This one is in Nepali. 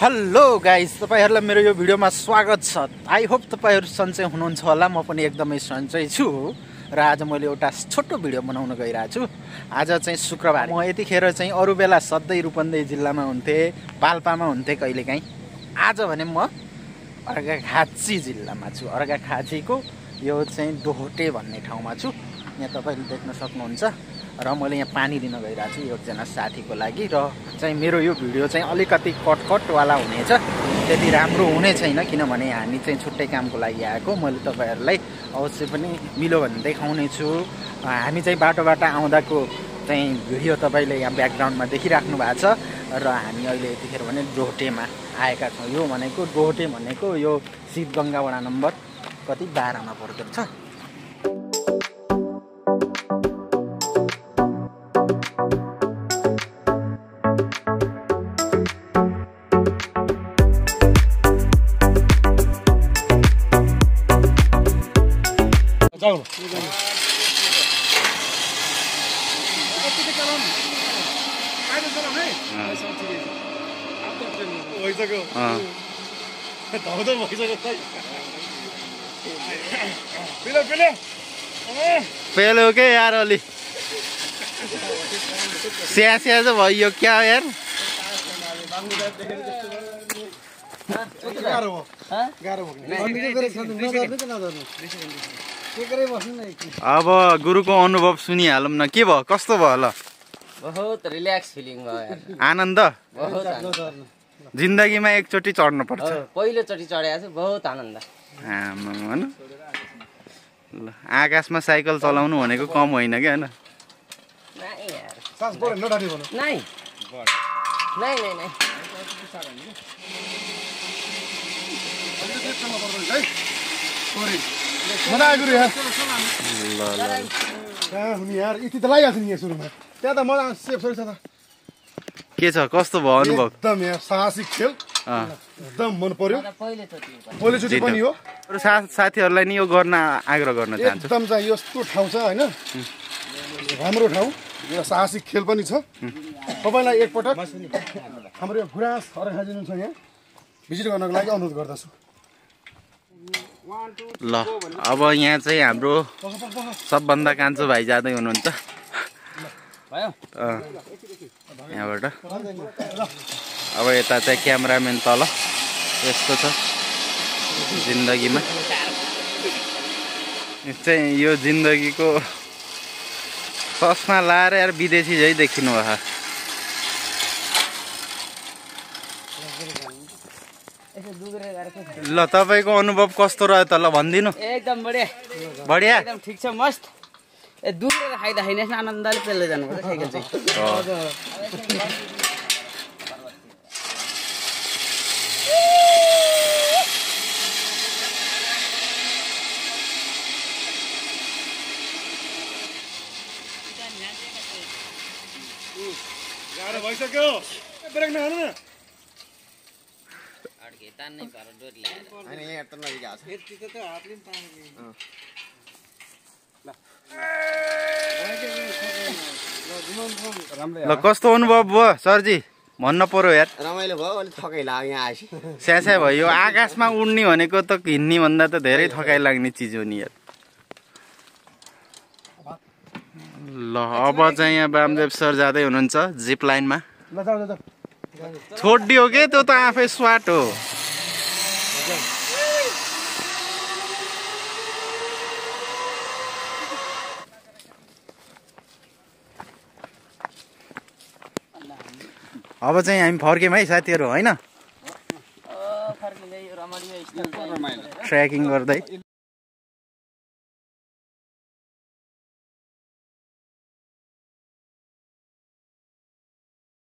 हेलो गाइस, तपाईहरुलाई मेरो यो भिडियोमा स्वागत छ। आई होप तपाईहरु सन्चै हुनुहुन्छ होला। म पनि एकदमै सन्चै छु र आज मैले एउटा छोटो भिडियो बनाउन गइरहेको छु। आज चाहिँ शुक्रबार। म यतिखेर चाहिँ अरु बेला सधैँ रूपन्देही जिल्लामा हुन्थे, पाल्पामा हुन्थे कहिलेकाहीँ। आज भने म अर्घाखाँची जिल्लामा छु। अर्घाखाँचीको यो चाहिँ डोहोटे भन्ने ठाउँमा छु। यहाँ तपाईले देख्न सक्नुहुन्छ र मैले यहाँ पानी दिन गइरहेको छु एकजना साथीको लागि। र चाहिँ मेरो यो भिडियो चाहिँ अलिकति कटवाला हुनेछ, त्यति राम्रो हुने छैन किनभने हामी चाहिँ छुट्टै कामको लागि आएको। मैले तपाईहरुलाई अवश्य पनि मिल्यो भने देखाउने छु। हामी चाहिँ बाटोबाट आउँदाको चाहिँ भिडियो तपाईले यहाँ ब्याकग्राउन्डमा देखिराख्नु भएको छ र हामी अहिले यतिखेर भने डोहोटेमा आएका छौँ। यो भनेको डोहोटे भनेको यो शिवगङ्गा वडा नम्बर कति 12 मा पर्दो छ। पेलो के यार अलि स्या चाहिँ भयो क्या यार। अब गुरुको अनुभव सुनिहालौँ न, के भयो, कस्तो भयो? ल बहुत रिल्याक्स फिलिङ भयो यार। आनन्द जिन्दगीमा एकचोटि चढ्नु पर्छ। पहिलो चोटि चढेको छु, बहुत आनन्द। ल आकाशमा साइकल चलाउनु भनेको कम होइन क्या, होइन? के छ, कस्तो भयो अनुभव? एकदम यहाँ साहसिक खेल एकदम मन पर्यो। पहिलोचोटि पनि हो। अरू साथीहरूलाई नि यो गर्न आग्रह गर्न चाहन्छु। एकदम चाहिँ यस्तो ठाउँ छ होइन, राम्रो ठाउँ, यो साहसिक खेल पनि छ। तपाईँलाई एकपटक हाम्रो यो गुराँस अर्घाखाँची जुन छ यहाँ भिजिट गर्नको लागि अनुरोध गर्दछु। ल अब यहाँ चाहिँ हाम्रो सबभन्दा कान्छो भाइ जाँदै हुनुहुन्छ यहाँबाट। अब यता चाहिँ क्यामेराम्यान तल। यस्तो छ जिन्दगीमा चाहिँ, यो जिन्दगीको चस्मा लाएर यार विदेशी झै देखिनु भयो। ल तपाईको अनुभव कस्तो रह्यो त? ल भनिदिनु। एकदम बढिया बढिया, एकदम ठिक छ, मस्त। दुधेर खाइदाखेरि आनन्दले पेल्दै जानुपर्छ साइकल चाहिँ। गाह्रो भइसक्यो, ब्रेक नहाल्नु न। ल कस्तो अनुभव भयो सरजी, भन्न पर्यो यार। रमाइलो भयो, अलिक थकाइ लाग्यो यहाँ आएपछि। स्यास्या भयो। आकाशमा उड्ने भनेको त हिँड्ने भन्दा त धेरै थकाइ लाग्ने चिज हो नि यार। ल अब चाहिँ यहाँ वामदेव सर जाँदै हुनुहुन्छ जिप लाइनमा। छोडिदियो के त्यो त आफै स्वाट हो। अब चाहिँ हामी फर्क्यौँ है साथीहरू, होइन? ट्रेकिङ गर्दै।